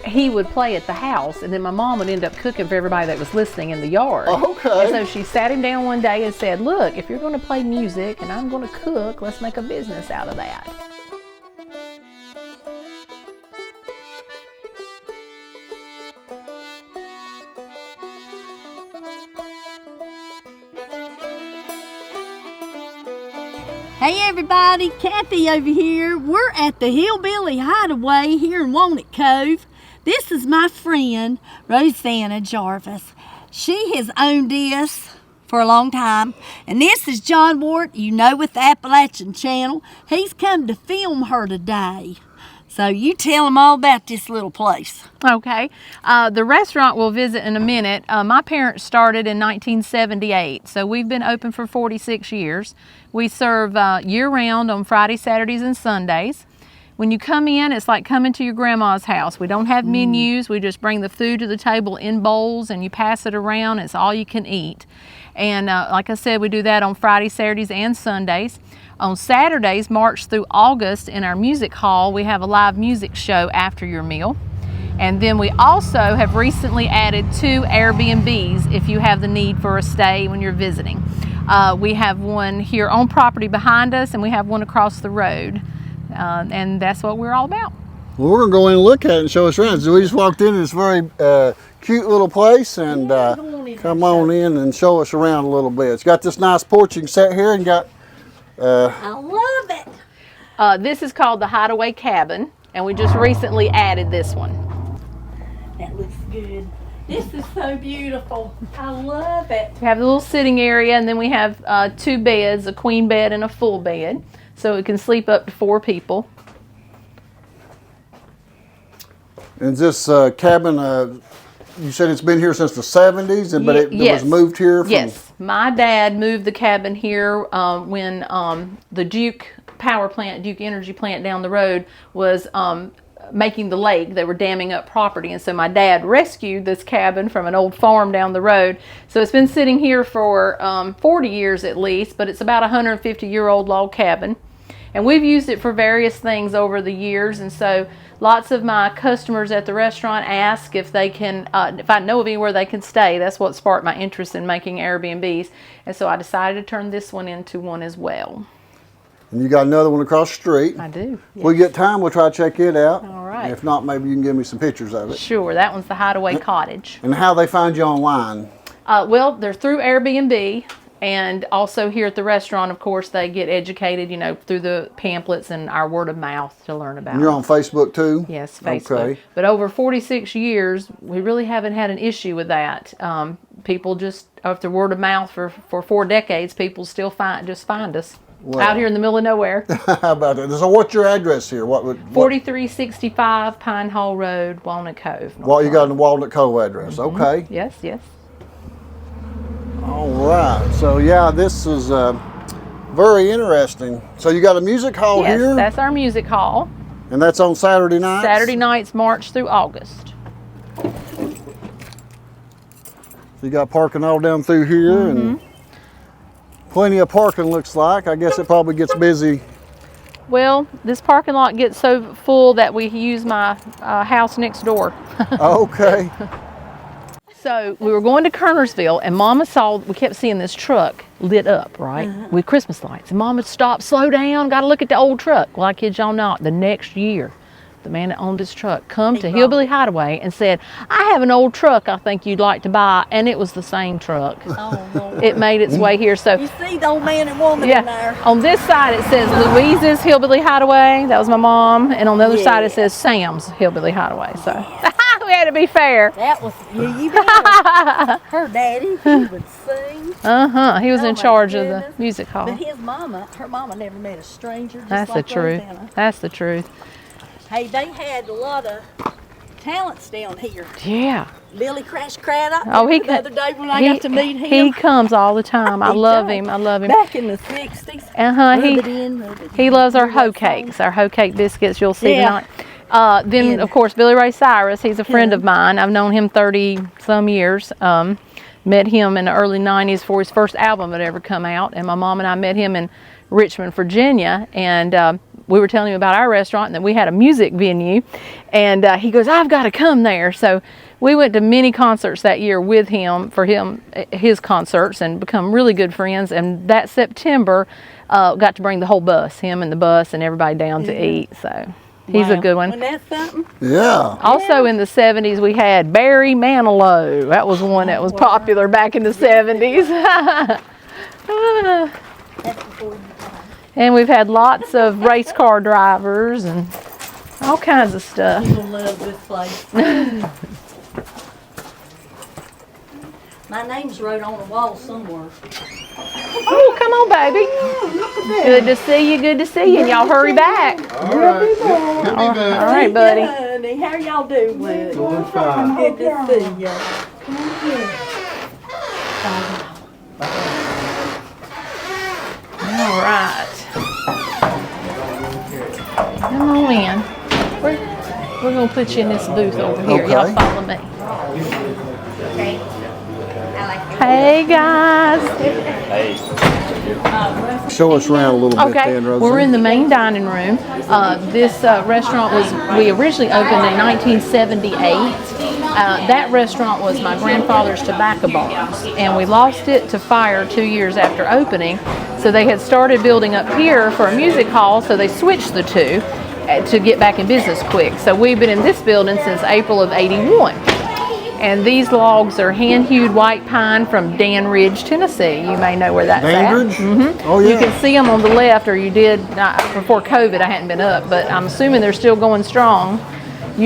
he would play at the house, and then my mom would end up cooking for everybody that was listening in the yard. Okay. And so she sat him down one day and said, look, if you're going to play music and I'm going to cook, let's make a business out of that. Hey everybody, Kathy over here. We're at the Hillbilly Hideaway here in Walnut, Cove. This is my friend, Rosanna Jarvis. She has owned this for a long time. And this is John Ward, you know, with the Appalachian Channel. He's come to film her today. So you tell him all about this little place. Okay. The restaurant we'll visit in a minute. My parents started in 1978, so we've been open for 46 years. We serve year-round on Fridays, Saturdays, and Sundays. When you come in, it's like coming to your grandma's house. We don't have menus. We just bring the food to the table in bowls, and you pass it around. It's all you can eat. And like I said, we do that on Fridays, Saturdays, and Sundays. On Saturdays, March through August, in our music hall, we have a live music show after your meal. And then we also have recently added 2 Airbnbs if you have the need for a stay when you're visiting. We have one here on property behind us, and we have one across the road. And that's what we're all about. Well, we're going to go in and look at it and show us around. So we just walked into this very cute little place, and come on in and show us around a little bit. It's got this nice porch you can sit here and got... I love it. This is called the Hideaway Cabin, and we just recently added this one. That looks good. This is so beautiful. I love it. We have a little sitting area, and then we have 2 beds, a queen bed and a full bed, so it can sleep up to 4 people. And this cabin, you said it's been here since the 70s, but it Yes. was moved here from... Yes. My dad moved the cabin here when the Duke power plant, Duke Energy plant down the road was making the lake. They were damming up property, and so my dad rescued this cabin from an old farm down the road. So it's been sitting here for 40 years at least, but it's about a 150-year-old log cabin. And we've used it for various things over the years, and so lots of my customers at the restaurant ask if they can, if I know of anywhere they can stay. That's what sparked my interest in making Airbnbs, and so I decided to turn this one into one as well. And you got another one across the street. I do. If we get time, we'll try to check it out. All right. If not, maybe you can give me some pictures of it. Sure, that one's the Hideaway Cottage. And how they find you online? Well, they're through Airbnb. And also here at the restaurant, of course, they get educated, you know, through the pamphlets and our word of mouth to learn about. And you're on Facebook too? Yes, Facebook. Okay. But over 46 years, we really haven't had an issue with that. People just, after word of mouth for 4 decades, people still find us out here in the middle of nowhere. How about that? So what's your address here? 4365 Pine Hole Road, Walnut Cove. Well, you got the Walnut Cove address. Okay. Yes, yes. All right. So yeah, this is very interesting. So you got a music hall Yes, here? that's our music hall. And that's on Saturday nights? Saturday nights, March through August. So you got parking all down through here, and plenty of parking looks like. I guess it probably gets busy. Well, this parking lot gets so full that we use my house next door. Okay. So we were going to Kernersville, and Mama saw, we kept seeing this truck lit up, right, with Christmas lights. And Mama stopped, slow down, got to look at the old truck. Well, I kid y'all not, the next year, the man that owned this truck come to Hillbilly Hideaway and said, I have an old truck I think you'd like to buy. And it was the same truck. Oh, Lord. It made its way here. So You see the old man and woman in there. on this side it says Louise's Hillbilly Hideaway. That was my mom. And on the other side it says Sam's Hillbilly Hideaway. So we had to be fair. That was, you bet. Her daddy, he would sing. He was in my charge of the goodness. music hall. But his mama, her mama never met a stranger. Just That's like the truth. Rosanna. That's the truth. Hey, they had a lot of talents down here. Yeah. Billy Crash Craddock. Oh, he the other day when I got to meet him. He comes all the time. I love him. I love him. Back in the 60s. He loves our hoe cakes, our hoe cake biscuits. You'll see tonight. Then of course Billy Ray Cyrus. He's a friend of mine. I've known him 30 some years. Met him in the early 90s for his first album that ever come out. And my mom and I met him in Richmond, Virginia. And we were telling him about our restaurant and that we had a music venue, and he goes, I've got to come there. So we went to many concerts that year with him for his concerts, and become really good friends. And that September, got to bring the whole bus, him and the bus and everybody down to eat. So he's a good one. Wasn't that something? Yeah. Also in the 70s, we had Barry Manilow. That was one that was popular back in the 70s. And we've had lots of race car drivers and all kinds of stuff. You'll love this place. My name's wrote on the wall somewhere. Oh, come on, baby. Good to see you, good to see you. And y'all hurry back. All right. All right, buddy. Honey, how y'all doing? Doing fine. Good to see you. All right. Come on in. We're going to put you in this booth over here. Okay. Y'all follow me. Hey, guys. Show us around a little bit then, Rosie. We're in the main dining room. This restaurant we originally opened in 1978. That restaurant was my grandfather's tobacco barns, and we lost it to fire 2 years after opening. So they had started building up here for a music hall, so they switched the two to get back in business quick. So we've been in this building since April of '81. And these logs are hand-hewed white pine from Dan Ridge, Tennessee. You may know where that's Dan at. Ridge? Mm-hmm. Oh, yeah. You can see them on the left, or you did before COVID. I hadn't been up, but I'm assuming they're still going strong.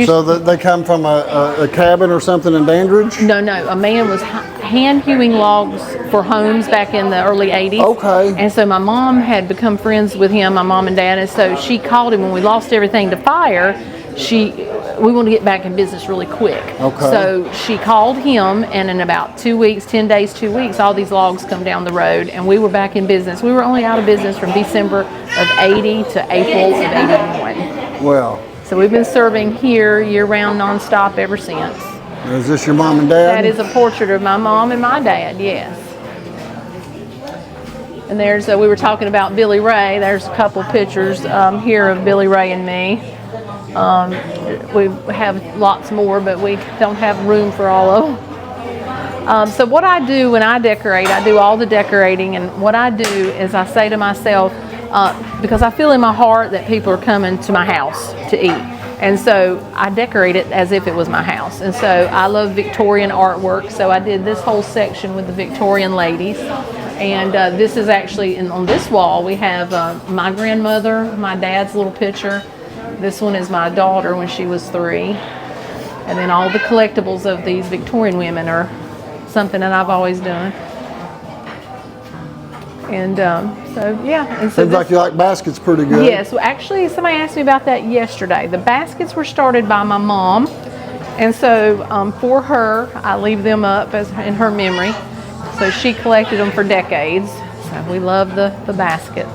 So they come from a cabin or something in Dandridge? No. A man was hand-hewing logs for homes back in the early 80s. Okay. And so my mom had become friends with him, my mom and dad, and so she called him when we lost everything to fire. We want to get back in business really quick. Okay. So she called him, and in about 2 weeks, 10 days, 2 weeks, all these logs come down the road, and we were back in business. We were only out of business from December of '80 to April of '81. Well. So we've been serving here year-round, nonstop ever since. Is this your mom and dad? That is a portrait of my mom and my dad, yes. And there's, we were talking about Billy Ray. There's a couple pictures here of Billy Ray and me. We have lots more, but we don't have room for all of them. So what I do when I decorate, I do all the decorating, and what I do is I say to myself, because I feel in my heart that people are coming to my house to eat. And so I decorate it as if it was my house. And so I love Victorian artwork, so I did this whole section with the Victorian ladies. And this is actually, on this wall, we have my grandmother, my dad's little picture. This one is my daughter when she was 3. And then all the collectibles of these Victorian women are something that I've always done. And so, yeah. And so Seems like you like baskets pretty good. Yes, well, actually, somebody asked me about that yesterday. The baskets were started by my mom, and so for her, I leave them up as in her memory. So she collected them for decades. So we love the baskets.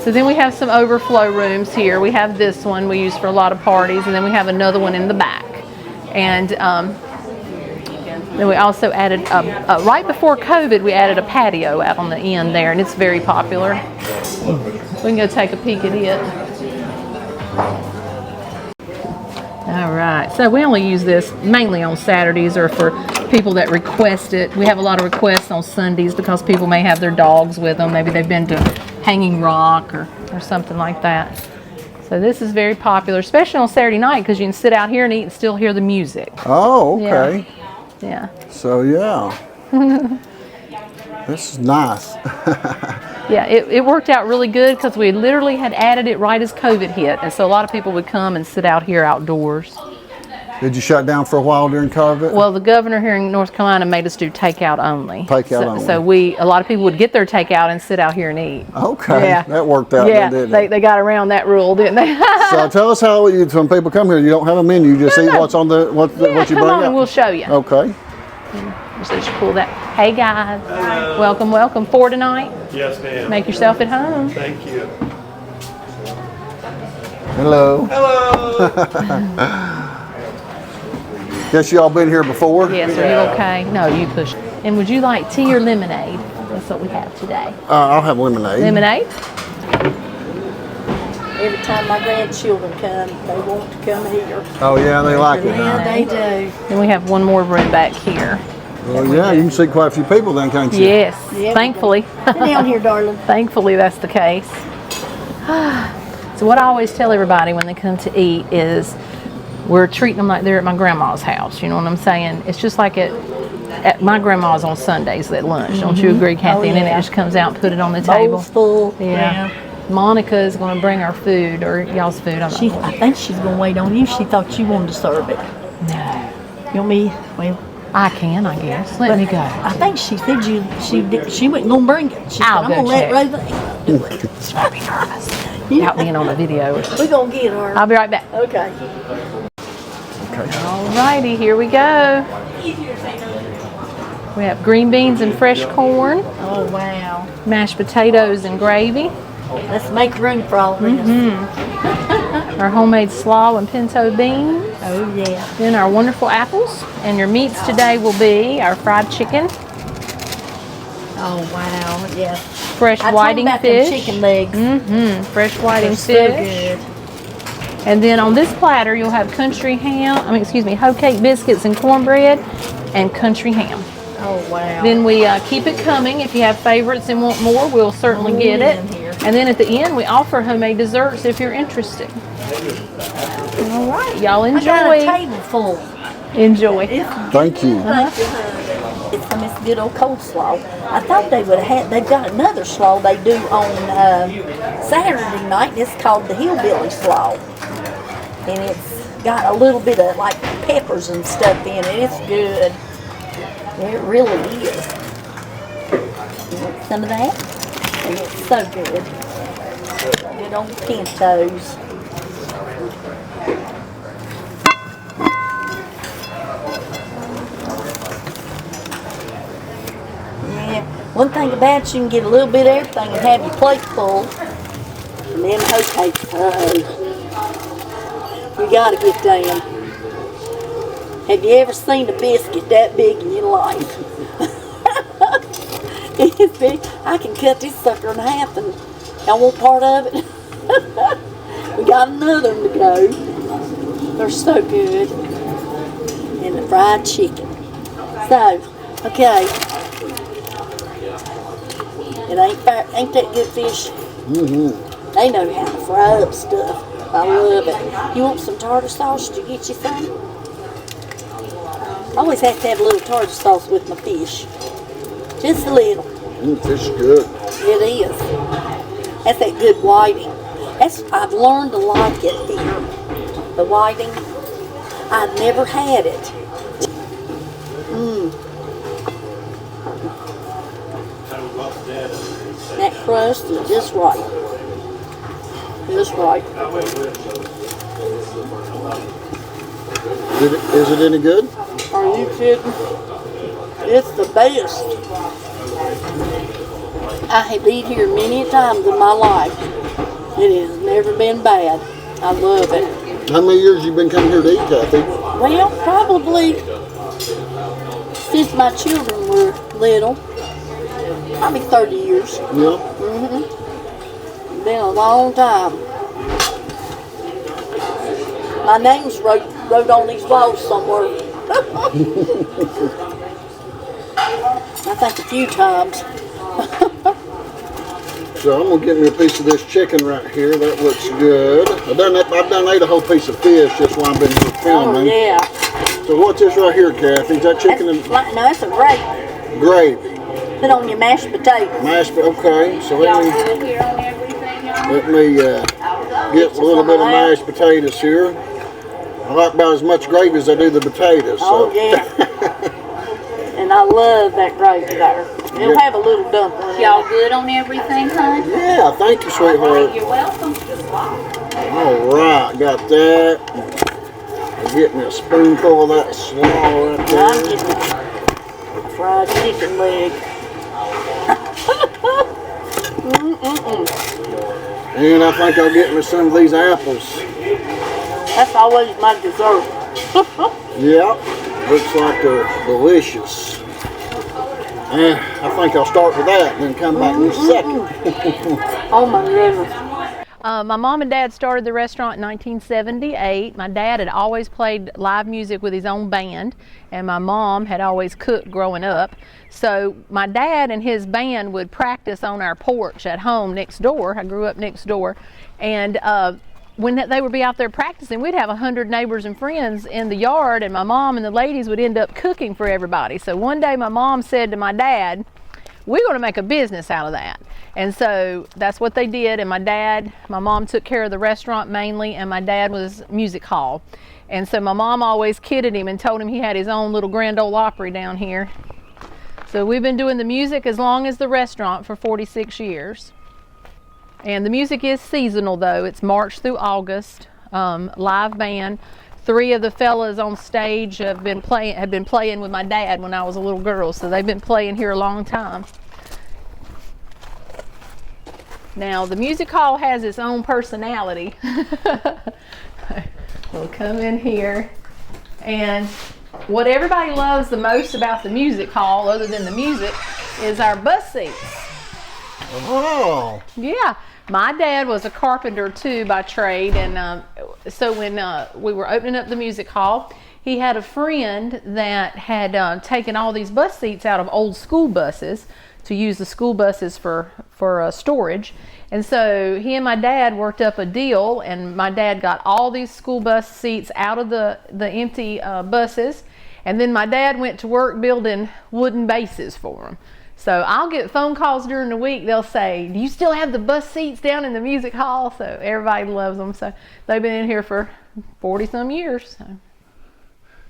So then we have some overflow rooms here. We have this one we use for a lot of parties, and then we have another one in the back. And then we also added, right before COVID, we added a patio out on the end there, and it's very popular. We can go take a peek at it. All right, so we only use this mainly on Saturdays or for people that request it. We have a lot of requests on Sundays because people may have their dogs with them. Maybe they've been to Hanging Rock or something like that. So this is very popular, especially on Saturday night, because you can sit out here and eat and still hear the music. Oh, okay. Yeah. So, yeah. This is nice. Yeah, it worked out really good because we literally had added it right as COVID hit. And so a lot of people would come and sit out here outdoors. Did you shut down for a while during COVID? Well, the governor here in North Carolina made us do takeout only. Only. So a lot of people would get their takeout and sit out here and eat. Okay, yeah. That worked out, yeah, didn't it? They got around that rule, didn't they? So tell us how when people come here, you don't have a menu, you just eat what's on what you bring come on out. and we'll show you. Okay. So you should pull that. Hey guys, welcome. 4 tonight. Yes, ma'am. Make yourself at home. Thank you. Hello. Hello. Guess y'all been here before? Yes, are you okay? No, you push. And would you like tea or lemonade? drinks that we have today? I'll have lemonade. Lemonade? Every time my grandchildren come, they want to come here. Oh yeah, they like it. Yeah, they do. And we have one more room back here. Well, yeah, you can see quite a few people then, can't you? Yes, Yeah, thankfully. Sit down here, darling. Thankfully, that's the case. So what I always tell everybody when they come to eat is we're treating them like they're at my grandma's house. You know what I'm saying? It's just like at my grandma's on Sundays at lunch. Don't you agree, Kathy? And then it just comes out and put it on the table. Bowls full. Yeah. Monica is going to bring our food, or y'all's food. I think she's going to wait on you. She thought you wanted to serve it. No. You want me? Well, I can, I guess. Let me go. I think she said she wasn't going to bring it. She said, I'll I'm go going to let check. Rosa do it. She's going to be nervous. Out being on a video. We're going to get her. I'll be right back. Okay. Alrighty, here we go. We have green beans and fresh corn, Oh, wow. mashed potatoes and gravy, Let's make room for all this. our homemade slaw and pinto beans, Oh, yeah. then our wonderful apples, and your meats today will be our fried chicken, Oh, wow. Yeah. fresh I whiting told about them fish, chicken legs. fresh whiting They're so fish, good. and then on this platter you'll have hoe cake biscuits and cornbread, and country ham. Oh, wow. Then we keep it coming. If you have favorites and want more, we'll certainly get it. And then at the end, we offer homemade desserts if you're interested. All right, y'all I got a enjoy. table full. Enjoy. Thank you. It's from this good old coleslaw. I thought they would have they've got another slaw they do on Saturday night, and it's called the Hillbilly Slaw. And it's got a little bit of like peppers and stuff in it. It's good. It really is. You want some of that? And it's so good. Good old pintos. Yeah. One thing about it, you can get a little bit of everything and have your plate full. And then hoe cakes. You gotta get them. Have you ever seen a biscuit that big in your life? It's big. I can cut this sucker in half and y'all want part of it? We got another one to go. They're so good. And the fried chicken. So, okay. It ain't that good fish? Mm-hmm. They know how to fry up stuff. I love it. You want some tartar sauce? Did you get you some? I always have to have a little tartar sauce with my fish. Just a little. Fish is good. It is. That's that good whiting. I've learned to like it here. The whiting. I've never had it. That crust is just right. Just right. Is it any good? Are you kidding? It's the best. I have eaten here many times in my life. It has never been bad. I love it. How many years you been coming here to eat, Kathy? Well, probably since my children were little. Probably 30 years. Yeah. Been a long time. My name's wrote on these walls somewhere. I think a few times. So I'm gonna get me a piece of this chicken right here. That looks good. I've done ate a whole piece of fish just while I've been here filming. Oh, yeah. So what's this right here, Kathy? Is that chicken and No, it's a gravy. gravy? Put on your mashed potatoes. Okay. So let me get a little bit of mashed potatoes here. I like about as much gravy as I do the potatoes. So. Oh, yeah. And I love that gravy there. It'll have a little dumpling. Y'all good on everything, hon? Yeah, thank you, sweetheart. You're welcome. All right, got that. I'm getting a spoonful of that slaw right I'm there. getting a fried chicken leg. And I think I'll get me some of these apples. That's always my dessert. Yep, looks like they're delicious. I think I'll start with that and then come back in a second. Oh my goodness. My mom and dad started the restaurant in 1978. My dad had always played live music with his own band, and my mom had always cooked growing up. So my dad and his band would practice on our porch at home next door. I grew up next door, and when they would be out there practicing, we'd have 100 neighbors and friends in the yard, and my mom and the ladies would end up cooking for everybody. So one day my mom said to my dad, "We're going to make a business out of that." And so that's what they did. And my mom took care of the restaurant mainly, and my dad was music hall. And so my mom always kidded him and told him he had his own little Grand Ole Opry down here. So we've been doing the music as long as the restaurant for 46 years. And the music is seasonal though. It's March through August, live band. 3 of the fellas on stage have been playing with my dad when I was a little girl, so they've been playing here a long time. Now the music hall has its own personality. We'll come in here, and what everybody loves the most about the music hall, other than the music, is our bus seats. Oh. Yeah. My dad was a carpenter too by trade, and so when we were opening up the music hall, he had a friend that had taken all these bus seats out of old school buses to use the school buses for storage. And so he and my dad worked up a deal, and my dad got all these school bus seats out of the empty buses, and then my dad went to work building wooden bases for them. So I'll get phone calls during the week. They'll say, "Do you still have the bus seats down in the music hall?" So everybody loves them. So they've been in here for 40 some years.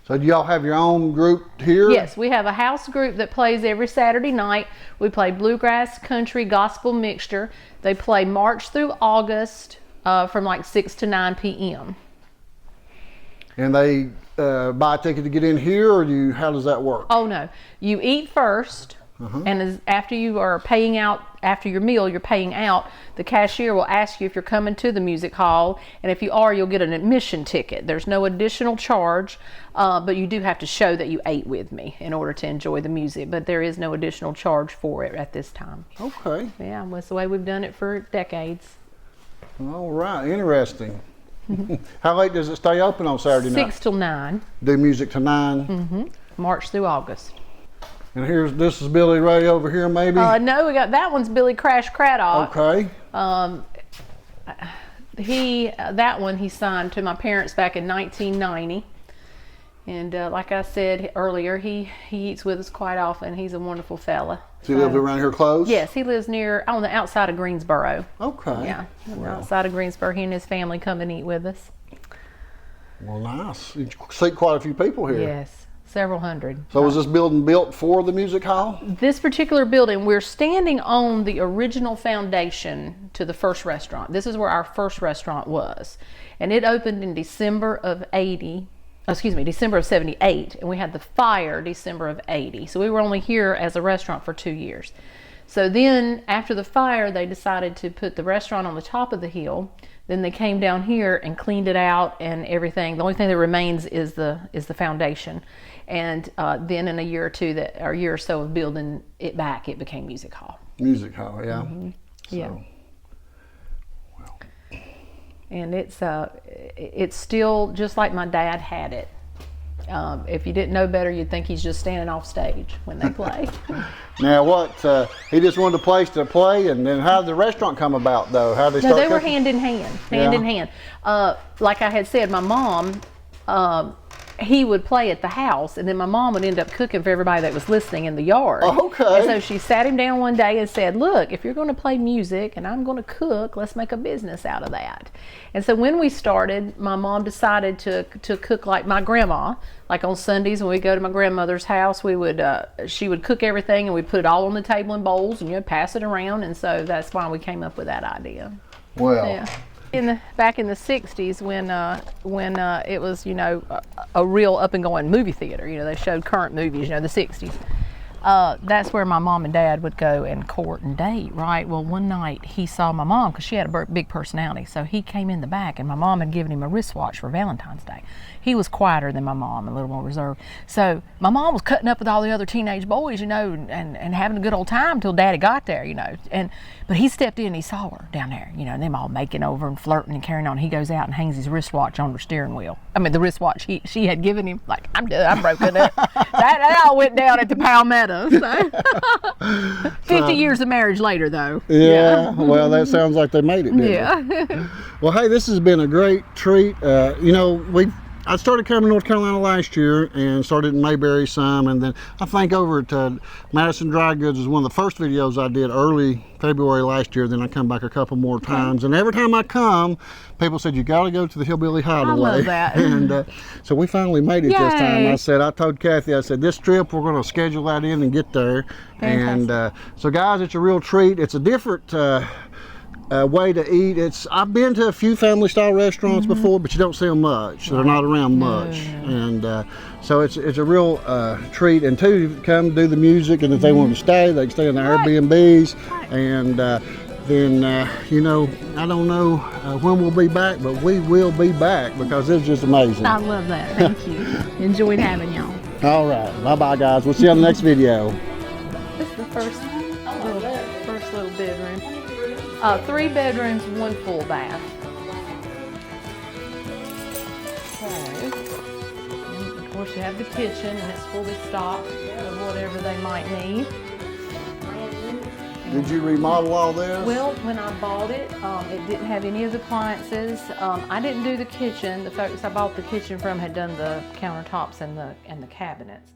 So do y'all have your own group here? Yes, we have a house group that plays every Saturday night. We play bluegrass, country, gospel mixture. They play March through August from like 6 to 9 p.m. And they buy a ticket to get in here, or how does that work? Oh no, you eat first. And after you are paying out, after your meal, you're paying out, the cashier will ask you if you're coming to the music hall, and if you are, you'll get an admission ticket. There's no additional charge, but you do have to show that you ate with me in order to enjoy the music, but there is no additional charge for it at this time. Okay. Yeah, that's the way we've done it for decades. All right, interesting. How late does it stay open on Saturday night? 6 till 9. Do music to 9? March through August. And this is Billy Ray over here, maybe? No, we got that one's Billy Crash Craddock. Okay. That one he signed to my parents back in 1990. And like I said earlier, he eats with us quite often. He's a wonderful fella. Does he live around here close? Yes, he lives on the outside of Greensboro. Okay. Yeah, on the outside of Greensboro. He and his family come and eat with us. Well, nice. You see quite a few people here. Yes. Several hundred. So was this building built for the music hall? This particular building, we're standing on the original foundation to the first restaurant. This is where our first restaurant was. And it opened in December of 78, and we had the fire December of 80. So we were only here as a restaurant for 2 years. So then after the fire, they decided to put the restaurant on the top of the hill. Then they came down here and cleaned it out and everything. The only thing that remains is the foundation. And then in a year or so of building it back, it became music hall. Music hall, yeah. Yeah. Well. And it's still just like my dad had it. If you didn't know better, you'd think he's just standing off stage when they play. Now he just wanted a place to play, and then how did the restaurant come about though? How did they start No, they were cooking? hand in hand. Like I had said, my mom, he would play at the house, and then my mom would end up cooking for everybody that was listening in the yard. Okay. And so she sat him down one day and said, "Look, if you're going to play music and I'm going to cook, let's make a business out of that." And so when we started, my mom decided to cook like my grandma. Like on Sundays when we go to my grandmother's house, she would cook everything, and we'd put it all on the table in bowls and pass it around. And so that's why we came up with that idea. Well. Yeah. Back in the 60s when it was a real up and going movie theater, they showed current movies, the 60s. that's where my mom and dad would go and court and date, right? Well, one night he saw my mom because she had a big personality. So he came in the back, and my mom had given him a wristwatch for Valentine's Day. He was quieter than my mom, a little more reserved. So my mom was cutting up with all the other teenage boys, and having a good old time till Daddy got there, But he stepped in and he saw her down there, and them all making over and flirting and carrying on. He goes out and hangs his wristwatch on her steering wheel. I mean, the wristwatch she had given him. Like, I'm done, I'm broken up. that all went down at the Palmetto. So. 50 years of marriage later, though. Yeah, well, that sounds like they made it, didn't Yeah. it? Well, hey, this has been a great treat. I started coming to North Carolina last year and started in Mayberry some, and then I think over at Madison Dry Goods was one of the first videos I did early February last year. Then I come back a couple more times, and every time I come, people said, you got to go to the Hillbilly Hideaway. I love that. And so we finally made it this time. Yay. I told Kathy, I said, this trip we're going to schedule that in and get there. Fantastic. And so guys, it's a real treat. It's a different way to eat. I've been to a few family style restaurants before, but you don't see them much. They're not around much. And so it's a real treat. And two, come do the music, and if they want to stay, they can stay in the Airbnbs. And then I don't know when we'll be back, but we will be back because it's just amazing. I love that. Thank you. Enjoyed having y'all. All right, bye bye guys. We'll see you on the next video. This is the first little bedroom. 3 bedrooms, 1 full bath. So, of course you have the kitchen, and it's fully stocked with whatever they might need. Did you remodel all this? Well, when I bought it, it didn't have any of the appliances. I didn't do the kitchen. The folks I bought the kitchen from had done the countertops and the cabinets.